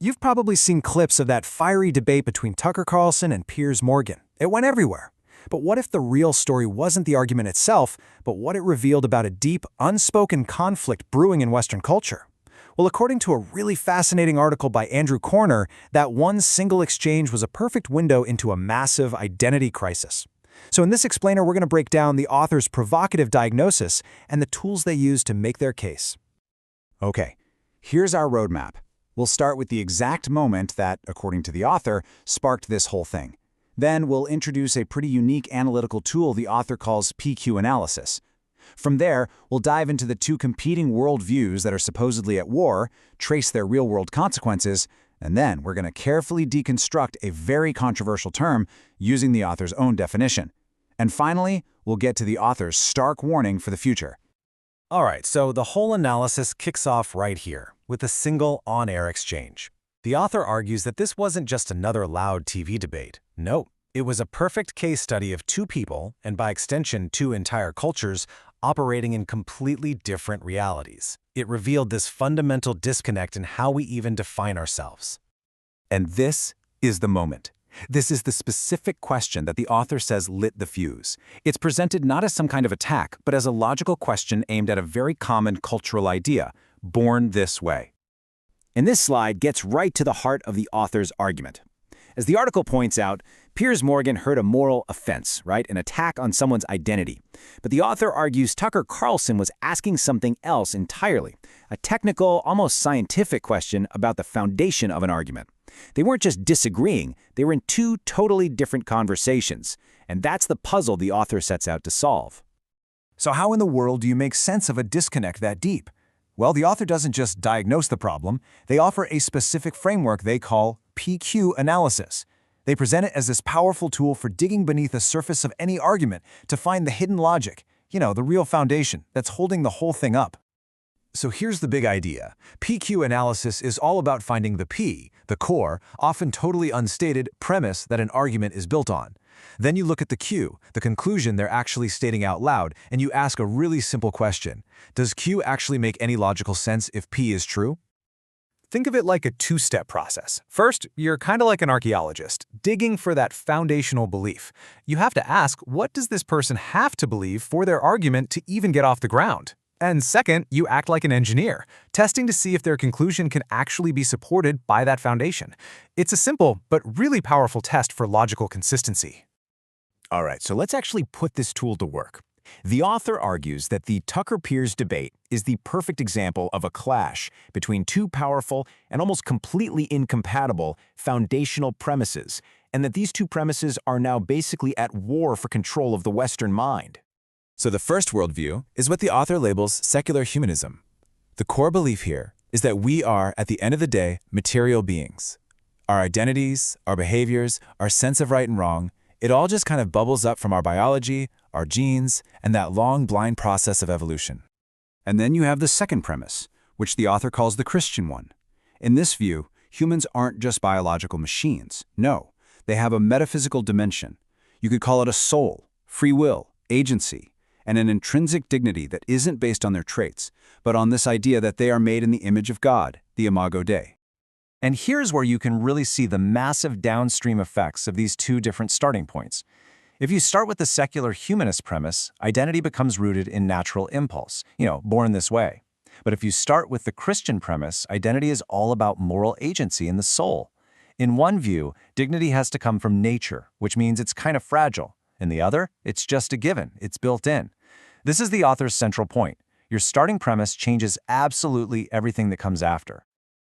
You've probably seen clips of that fiery debate between Tucker Carlson and Piers Morgan. It went everywhere. But what if the real story wasn't the argument itself, but what it revealed about a deep, unspoken conflict brewing in Western culture? Well, according to a really fascinating article by Andrew Corner, that one single exchange was a perfect window into a massive identity crisis. So in this explainer, we're going to break down the author's provocative diagnosis and the tools they use to make their case. Okay, here's our roadmap. We'll start with the exact moment that, according to the author, sparked this whole thing. Then we'll introduce a pretty unique analytical tool the author calls PQ analysis. From there, we'll dive into the two competing worldviews that are supposedly at war, trace their real-world consequences, and then we're going to carefully deconstruct a very controversial term using the author's own definition. And finally, we'll get to the author's stark warning for the future. All right, so the whole analysis kicks off right here, with a single on-air exchange. The author argues that this wasn't just another loud TV debate. No, it was a perfect case study of two people, and by extension, two entire cultures, operating in completely different realities. It revealed this fundamental disconnect in how we even define ourselves. And this is the moment. This is the specific question that the author says lit the fuse. It's presented not as some kind of attack, but as a logical question aimed at a very common cultural idea, born this way. And this slide gets right to the heart of the author's argument. As the article points out, Piers Morgan heard a moral offense, right? An attack on someone's identity. But the author argues Tucker Carlson was asking something else entirely, a technical, almost scientific question about the foundation of an argument. They weren't just disagreeing, they were in two totally different conversations. And that's the puzzle the author sets out to solve. So how in the world do you make sense of a disconnect that deep? Well, the author doesn't just diagnose the problem, they offer a specific framework they call PQ analysis. They present it as this powerful tool for digging beneath the surface of any argument to find the hidden logic, the real foundation that's holding the whole thing up. So here's the big idea. PQ analysis is all about finding the P, the core, often totally unstated premise that an argument is built on. Then you look at the Q, the conclusion they're actually stating out loud, and you ask a really simple question. Does Q actually make any logical sense if P is true? Think of it like a two-step process. First, you're kind of like an archaeologist, digging for that foundational belief. You have to ask, what does this person have to believe for their argument to even get off the ground? And second, you act like an engineer, testing to see if their conclusion can actually be supported by that foundation. It's a simple but really powerful test for logical consistency. All right, so let's actually put this tool to work. The author argues that the Tucker-Piers debate is the perfect example of a clash between two powerful and almost completely incompatible foundational premises, and that these two premises are now basically at war for control of the Western mind. So the first worldview is what the author labels secular humanism. The core belief here is that we are, at the end of the day, material beings. Our identities, our behaviors, our sense of right and wrong, it all just kind of bubbles up from our biology, our genes, and that long, blind process of evolution. And then you have the second premise, which the author calls the Christian one. In this view, humans aren't just biological machines. No, they have a metaphysical dimension. You could call it a soul, free will, agency, and an intrinsic dignity that isn't based on their traits, but on this idea that they are made in the image of God, the Imago Dei. And here's where you can really see the massive downstream effects of these two different starting points. If you start with the secular humanist premise, identity becomes rooted in natural impulse, born this way. But if you start with the Christian premise, identity is all about moral agency in the soul. In one view, dignity has to come from nature, which means it's kind of fragile. In the other, it's just a given, it's built in. This is the author's central point. Your starting premise changes absolutely everything that comes after.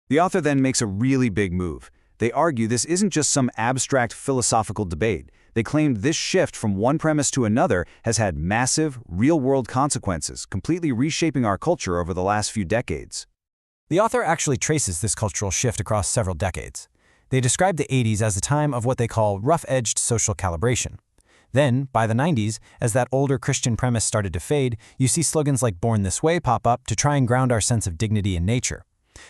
The author then makes a really big move. They argue this isn't just some abstract philosophical debate. They claimed this shift from one premise to another has had massive, real-world consequences, completely reshaping our culture over the last few decades. The author actually traces this cultural shift across several decades. They describe the 80s as a time of what they call rough-edged social calibration. Then, by the 90s, as that older Christian premise started to fade, you see slogans like "Born This Way" pop up to try and ground our sense of dignity in nature.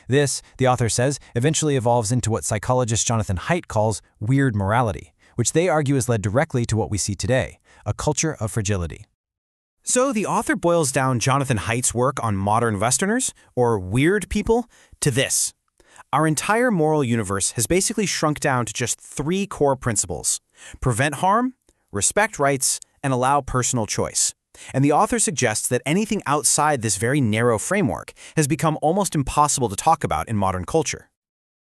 This, the author says, eventually evolves into what psychologist Jonathan Haidt calls weird morality, which they argue has led directly to what we see today, a culture of fragility. So the author boils down Jonathan Haidt's work on modern Westerners, or weird people, to this: Our entire moral universe has basically shrunk down to just 3 core principles: prevent harm, respect rights, and allow personal choice. And the author suggests that anything outside this very narrow framework has become almost impossible to talk about in modern culture.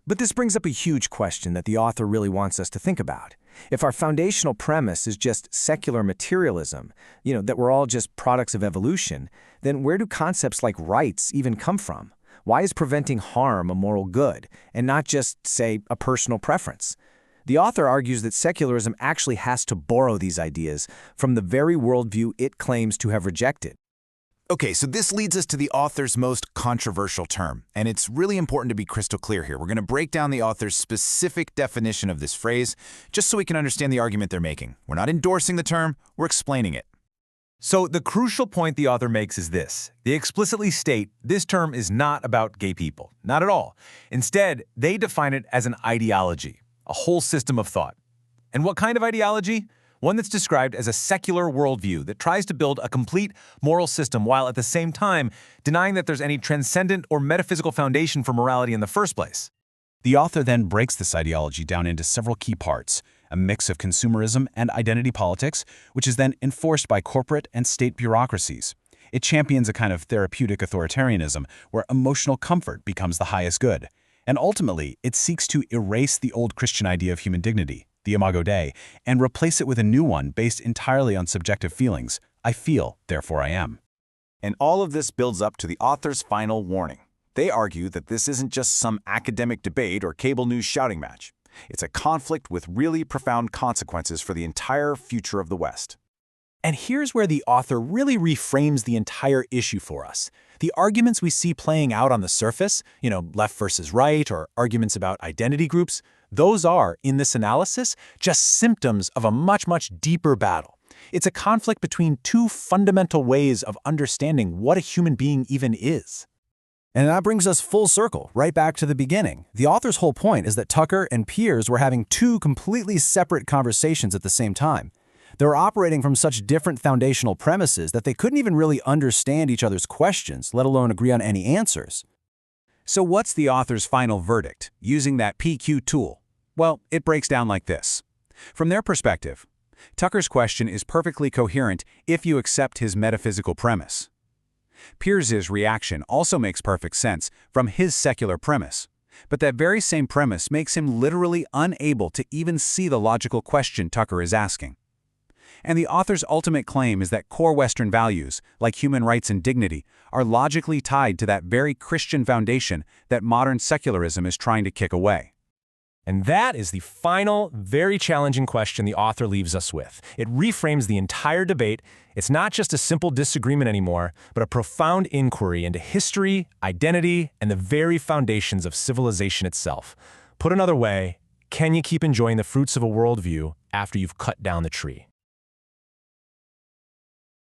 But this brings up a huge question that the author really wants us to think about. If our foundational premise is just secular materialism, that we're all just products of evolution, then where do concepts like rights even come from? Why is preventing harm a moral good, and not just, say, a personal preference? The author argues that secularism actually has to borrow these ideas from the very worldview it claims to have rejected. Okay, so this leads us to the author's most controversial term, and it's really important to be crystal clear here. We're going to break down the author's specific definition of this phrase, just so we can understand the argument they're making. We're not endorsing the term, we're explaining it. So the crucial point the author makes is this. They explicitly state this term is not about gay people. Not at all. Instead, they define it as an ideology, a whole system of thought. And what kind of ideology? One that's described as a secular worldview that tries to build a complete moral system while at the same time denying that there's any transcendent or metaphysical foundation for morality in the first place. The author then breaks this ideology down into several key parts, a mix of consumerism and identity politics, which is then enforced by corporate and state bureaucracies. It champions a kind of therapeutic authoritarianism where emotional comfort becomes the highest good. And ultimately, it seeks to erase the old Christian idea of human dignity, the Imago Dei, and replace it with a new one based entirely on subjective feelings. I feel, therefore I am. And all of this builds up to the author's final warning. They argue that this isn't just some academic debate or cable news shouting match. It's a conflict with really profound consequences for the entire future of the West. And here's where the author really reframes the entire issue for us. The arguments we see playing out on the surface, left versus right, or arguments about identity groups, those are, in this analysis, just symptoms of a much, much deeper battle. It's a conflict between 2 fundamental ways of understanding what a human being even is. And that brings us full circle, right back to the beginning. The author's whole point is that Tucker and Piers were having 2 completely separate conversations at the same time. They were operating from such different foundational premises that they couldn't even really understand each other's questions, let alone agree on any answers. So what's the author's final verdict, using that PQ tool? Well, it breaks down like this. From their perspective, Tucker's question is perfectly coherent if you accept his metaphysical premise. Piers's reaction also makes perfect sense from his secular premise, but that very same premise makes him literally unable to even see the logical question Tucker is asking. And the author's ultimate claim is that core Western values, like human rights and dignity, are logically tied to that very Christian foundation that modern secularism is trying to kick away. And that is the final, very challenging question the author leaves us with. It reframes the entire debate. It's not just a simple disagreement anymore, but a profound inquiry into history, identity, and the very foundations of civilization itself. Put another way, can you keep enjoying the fruits of a worldview after you've cut down the tree?